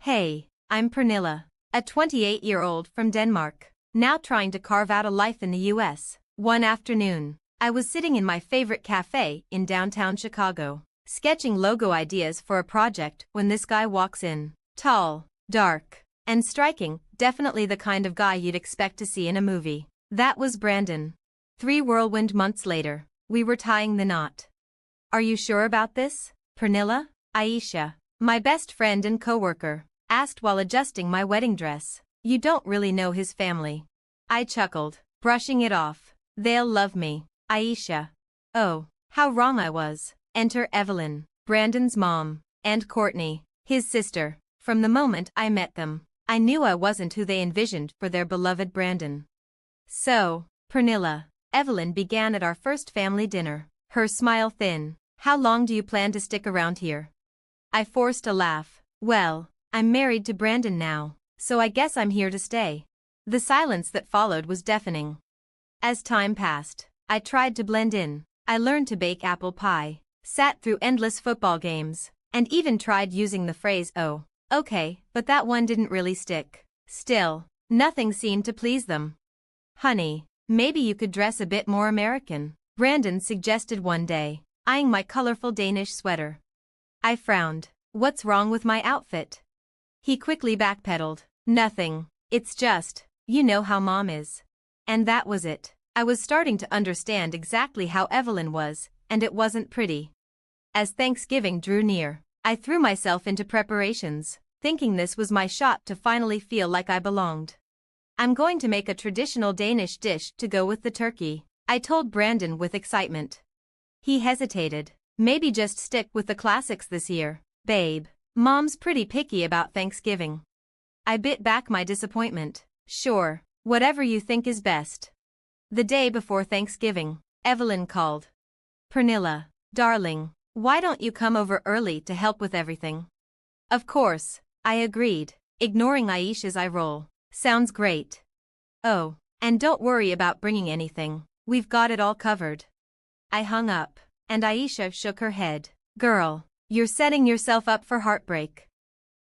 Hey, I'm Pernilla, a 28-year-old from Denmark, now trying to carve out a life in the US. One afternoon, I was sitting in my favorite cafe in downtown Chicago, sketching logo ideas for a project when this guy walks in. Tall, dark, and striking, definitely the kind of guy you'd expect to see in a movie. That was Brandon. 3 whirlwind months later, we were tying the knot. Are you sure about this, Pernilla? Aisha, my best friend and coworker, asked while adjusting my wedding dress. You don't really know his family. I chuckled, brushing it off. They'll love me, Aisha. Oh, how wrong I was. Enter Evelyn, Brandon's mom, and Courtney, his sister. From the moment I met them, I knew I wasn't who they envisioned for their beloved Brandon. So, Pernilla, Evelyn began at our first family dinner, her smile thin. How long do you plan to stick around here? I forced a laugh. Well, I'm married to Brandon now, so I guess I'm here to stay. The silence that followed was deafening. As time passed, I tried to blend in. I learned to bake apple pie, sat through endless football games, and even tried using the phrase, "Oh, okay," but that one didn't really stick. Still, nothing seemed to please them. Honey, maybe you could dress a bit more American, Brandon suggested one day, eyeing my colorful Danish sweater. I frowned. What's wrong with my outfit? He quickly backpedaled. Nothing. It's just, you know how mom is. And that was it. I was starting to understand exactly how Evelyn was, and it wasn't pretty. As Thanksgiving drew near, I threw myself into preparations, thinking this was my shot to finally feel like I belonged. I'm going to make a traditional Danish dish to go with the turkey, I told Brandon with excitement. He hesitated. Maybe just stick with the classics this year, babe. Mom's pretty picky about Thanksgiving. I bit back my disappointment. Sure, whatever you think is best. The day before Thanksgiving, Evelyn called. Pernilla, darling, why don't you come over early to help with everything? Of course, I agreed, ignoring Aisha's eye roll. Sounds great. Oh, and don't worry about bringing anything, we've got it all covered. I hung up, and Aisha shook her head. Girl, you're setting yourself up for heartbreak.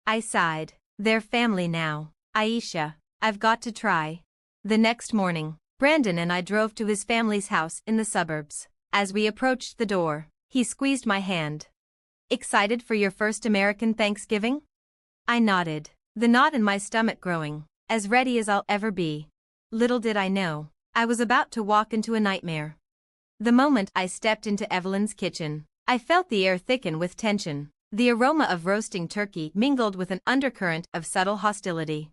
I sighed. They're family now, Aisha, I've got to try. The next morning, Brandon and I drove to his family's house in the suburbs. As we approached the door, he squeezed my hand. Excited for your first American Thanksgiving? I nodded, the knot in my stomach growing, as ready as I'll ever be. Little did I know, I was about to walk into a nightmare. The moment I stepped into Evelyn's kitchen, I felt the air thicken with tension. The aroma of roasting turkey mingled with an undercurrent of subtle hostility.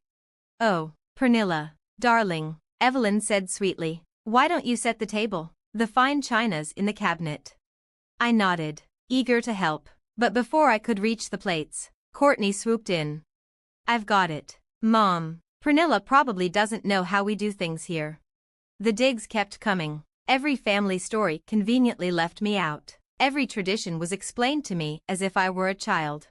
Oh, Pernilla, darling, Evelyn said sweetly, why don't you set the table? The fine china's in the cabinet. I nodded, eager to help, but before I could reach the plates, Courtney swooped in. I've got it, Mom. Pernilla probably doesn't know how we do things here. The digs kept coming. Every family story conveniently left me out. Every tradition was explained to me as if I were a child.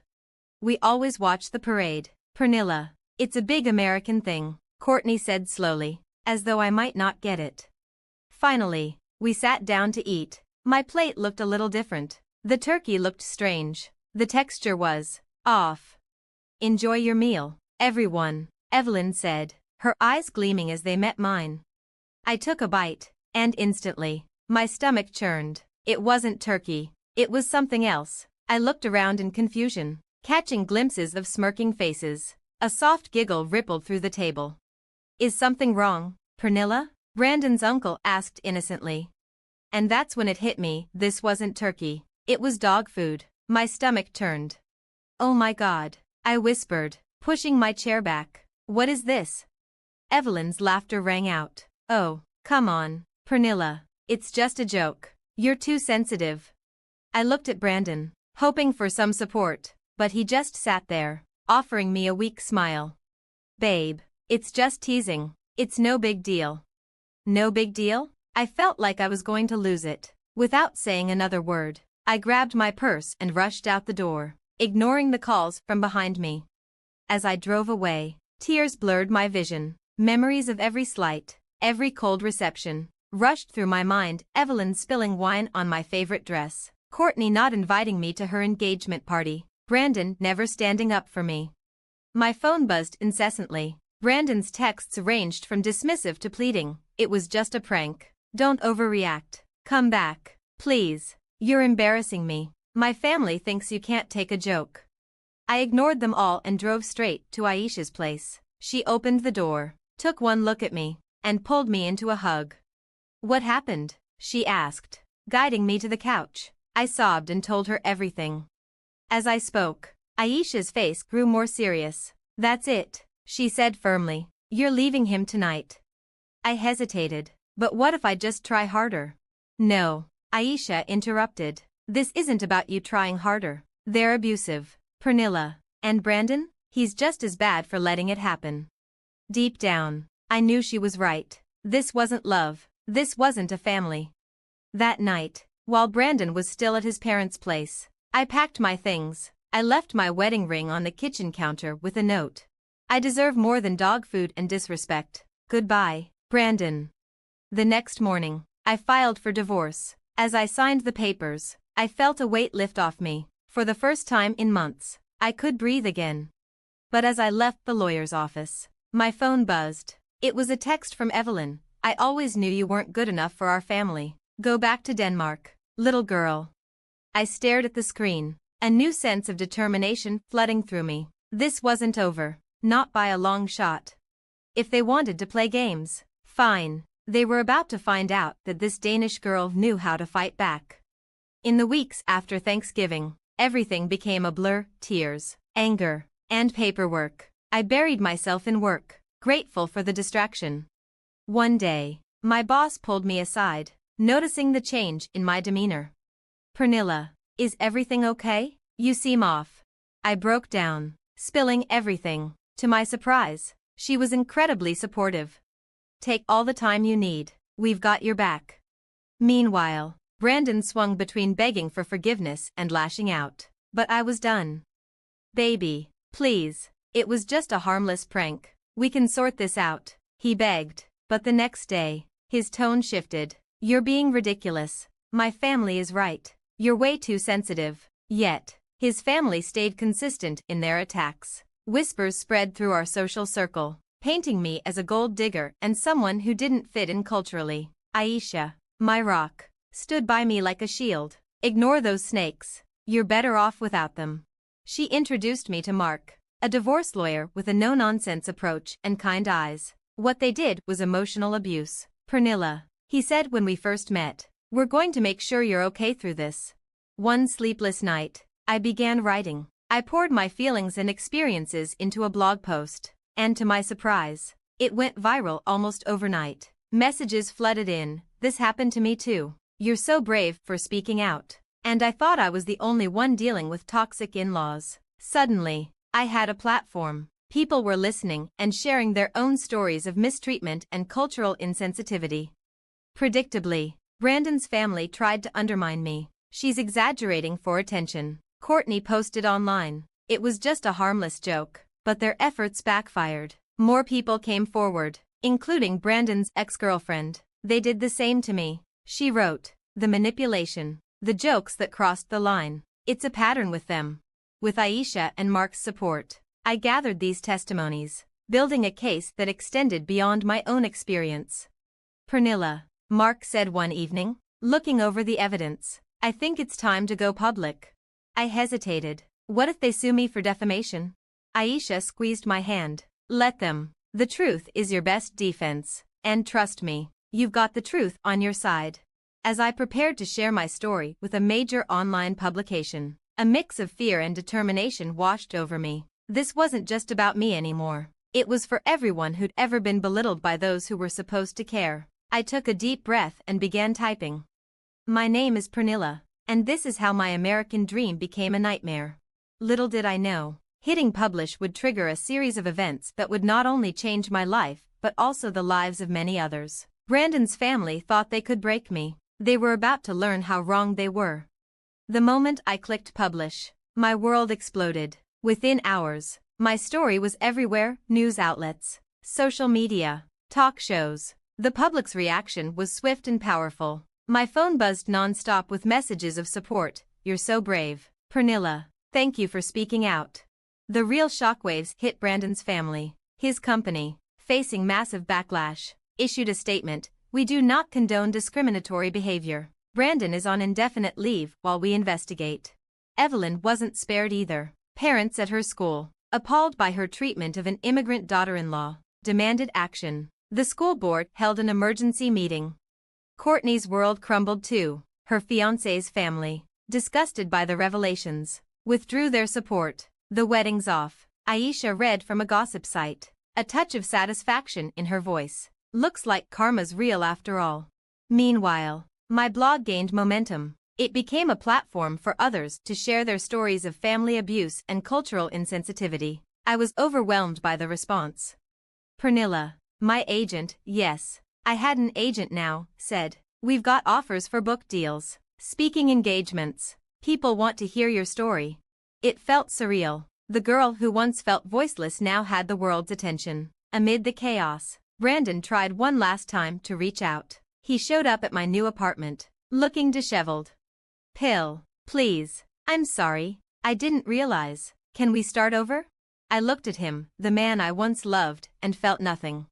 We always watch the parade, Pernilla. It's a big American thing, Courtney said slowly, as though I might not get it. Finally, we sat down to eat. My plate looked a little different. The turkey looked strange. The texture was off. Enjoy your meal, everyone, Evelyn said, her eyes gleaming as they met mine. I took a bite, and instantly, my stomach churned. It wasn't turkey. It was something else. I looked around in confusion, catching glimpses of smirking faces. A soft giggle rippled through the table. Is something wrong, Pernilla? Brandon's uncle asked innocently. And that's when it hit me, this wasn't turkey. It was dog food. My stomach turned. Oh my God, I whispered, pushing my chair back. What is this? Evelyn's laughter rang out. Oh, come on, Pernilla. It's just a joke. You're too sensitive. I looked at Brandon, hoping for some support, but he just sat there, offering me a weak smile. Babe, it's just teasing. It's no big deal. No big deal? I felt like I was going to lose it. Without saying another word, I grabbed my purse and rushed out the door, ignoring the calls from behind me. As I drove away, tears blurred my vision. Memories of every slight, every cold reception, rushed through my mind, Evelyn spilling wine on my favorite dress, Courtney not inviting me to her engagement party, Brandon never standing up for me. My phone buzzed incessantly. Brandon's texts ranged from dismissive to pleading. It was just a prank. Don't overreact. Come back. Please. You're embarrassing me. My family thinks you can't take a joke. I ignored them all and drove straight to Aisha's place. She opened the door, took one look at me, and pulled me into a hug. What happened? She asked, guiding me to the couch. I sobbed and told her everything. As I spoke, Aisha's face grew more serious. That's it, she said firmly. You're leaving him tonight. I hesitated. But what if I just try harder? No, Aisha interrupted. This isn't about you trying harder. They're abusive. Pernilla. And Brandon? He's just as bad for letting it happen. Deep down, I knew she was right. This wasn't love. This wasn't a family. That night, while Brandon was still at his parents' place, I packed my things. I left my wedding ring on the kitchen counter with a note. I deserve more than dog food and disrespect. Goodbye, Brandon. The next morning, I filed for divorce. As I signed the papers, I felt a weight lift off me. For the first time in months, I could breathe again. But as I left the lawyer's office, my phone buzzed. It was a text from Evelyn. I always knew you weren't good enough for our family. Go back to Denmark, little girl. I stared at the screen, a new sense of determination flooding through me. This wasn't over, not by a long shot. If they wanted to play games, fine. They were about to find out that this Danish girl knew how to fight back. In the weeks after Thanksgiving, everything became a blur: tears, anger, and paperwork. I buried myself in work, grateful for the distraction. One day, my boss pulled me aside, noticing the change in my demeanor. Pernilla, is everything okay? You seem off. I broke down, spilling everything. To my surprise, she was incredibly supportive. Take all the time you need. We've got your back. Meanwhile, Brandon swung between begging for forgiveness and lashing out. But I was done. Baby, please. It was just a harmless prank. We can sort this out, he begged. But the next day, his tone shifted. You're being ridiculous. My family is right. You're way too sensitive. Yet, his family stayed consistent in their attacks. Whispers spread through our social circle, painting me as a gold digger and someone who didn't fit in culturally. Aisha, my rock, stood by me like a shield. Ignore those snakes. You're better off without them. She introduced me to Mark, a divorce lawyer with a no-nonsense approach and kind eyes. What they did was emotional abuse. Pernilla, he said when we first met, we're going to make sure you're okay through this. One sleepless night, I began writing. I poured my feelings and experiences into a blog post. And to my surprise, it went viral almost overnight. Messages flooded in. This happened to me too. You're so brave for speaking out. And I thought I was the only one dealing with toxic in-laws. Suddenly, I had a platform. People were listening and sharing their own stories of mistreatment and cultural insensitivity. Predictably, Brandon's family tried to undermine me. She's exaggerating for attention, Courtney posted online. It was just a harmless joke. But their efforts backfired. More people came forward, including Brandon's ex-girlfriend. They did the same to me. She wrote, the manipulation, the jokes that crossed the line. It's a pattern with them. With Aisha and Mark's support, I gathered these testimonies, building a case that extended beyond my own experience. Pernilla, Mark said one evening, looking over the evidence, I think it's time to go public. I hesitated. What if they sue me for defamation? Aisha squeezed my hand. Let them. The truth is your best defense. And trust me, you've got the truth on your side. As I prepared to share my story with a major online publication, a mix of fear and determination washed over me. This wasn't just about me anymore. It was for everyone who'd ever been belittled by those who were supposed to care. I took a deep breath and began typing. My name is Pernilla, and this is how my American dream became a nightmare. Little did I know, hitting publish would trigger a series of events that would not only change my life, but also the lives of many others. Brandon's family thought they could break me. They were about to learn how wrong they were. The moment I clicked publish, my world exploded. Within hours, my story was everywhere: news outlets, social media, talk shows. The public's reaction was swift and powerful. My phone buzzed non-stop with messages of support. You're so brave, Pernilla. Thank you for speaking out. The real shockwaves hit Brandon's family. His company, facing massive backlash, issued a statement: "We do not condone discriminatory behavior. Brandon is on indefinite leave while we investigate." Evelyn wasn't spared either. Parents at her school, appalled by her treatment of an immigrant daughter-in-law, demanded action. The school board held an emergency meeting. Courtney's world crumbled too. Her fiancé's family, disgusted by the revelations, withdrew their support. The wedding's off, Aisha read from a gossip site, a touch of satisfaction in her voice. Looks like karma's real after all. Meanwhile, my blog gained momentum. It became a platform for others to share their stories of family abuse and cultural insensitivity. I was overwhelmed by the response. Pernilla, my agent, yes, I had an agent now, said, "We've got offers for book deals, speaking engagements. People want to hear your story." It felt surreal. The girl who once felt voiceless now had the world's attention. Amid the chaos, Brandon tried one last time to reach out. He showed up at my new apartment, looking disheveled. "Pill, please. I'm sorry, I didn't realize. Can we start over?" I looked at him, the man I once loved, and felt nothing.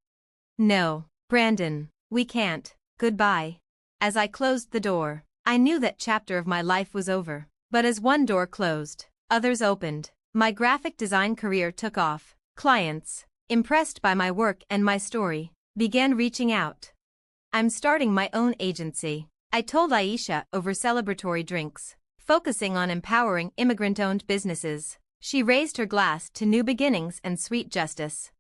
"No, Brandon, we can't. Goodbye." As I closed the door, I knew that chapter of my life was over. But as one door closed, others opened. My graphic design career took off. Clients, impressed by my work and my story, began reaching out. "I'm starting my own agency," I told Aisha over celebratory drinks, focusing on empowering immigrant-owned businesses. She raised her glass to new beginnings and sweet justice.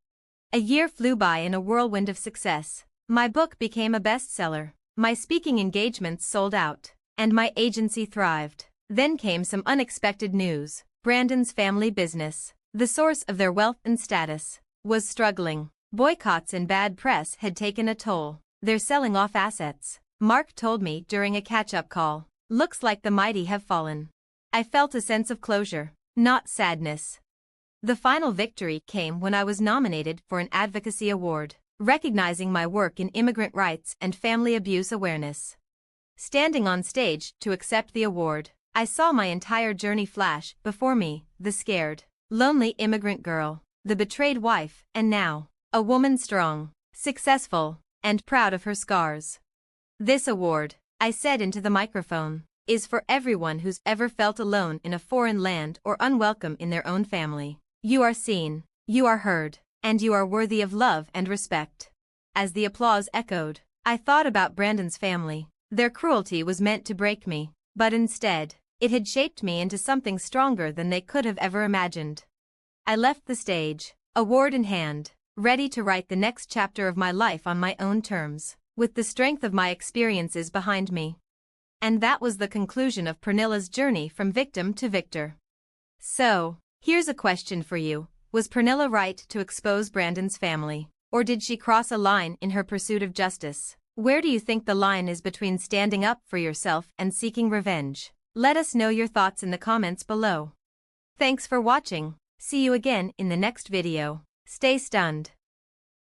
A year flew by in a whirlwind of success. My book became a bestseller. My speaking engagements sold out, and my agency thrived. Then came some unexpected news. Brandon's family business, the source of their wealth and status, was struggling. Boycotts and bad press had taken a toll. They're selling off assets, Mark told me during a catch-up call. Looks like the mighty have fallen. I felt a sense of closure, not sadness. The final victory came when I was nominated for an advocacy award, recognizing my work in immigrant rights and family abuse awareness. Standing on stage to accept the award, I saw my entire journey flash before me: the scared, lonely immigrant girl, the betrayed wife, and now, a woman strong, successful, and proud of her scars. "This award," I said into the microphone, "is for everyone who's ever felt alone in a foreign land or unwelcome in their own family. You are seen, you are heard, and you are worthy of love and respect." As the applause echoed, I thought about Brandon's family. Their cruelty was meant to break me, but instead, it had shaped me into something stronger than they could have ever imagined. I left the stage, award in hand, ready to write the next chapter of my life on my own terms, with the strength of my experiences behind me. And that was the conclusion of Pernilla's journey from victim to victor. So, here's a question for you. Was Pernilla right to expose Brandon's family, or did she cross a line in her pursuit of justice? Where do you think the line is between standing up for yourself and seeking revenge? Let us know your thoughts in the comments below. Thanks for watching. See you again in the next video. Stay stunned.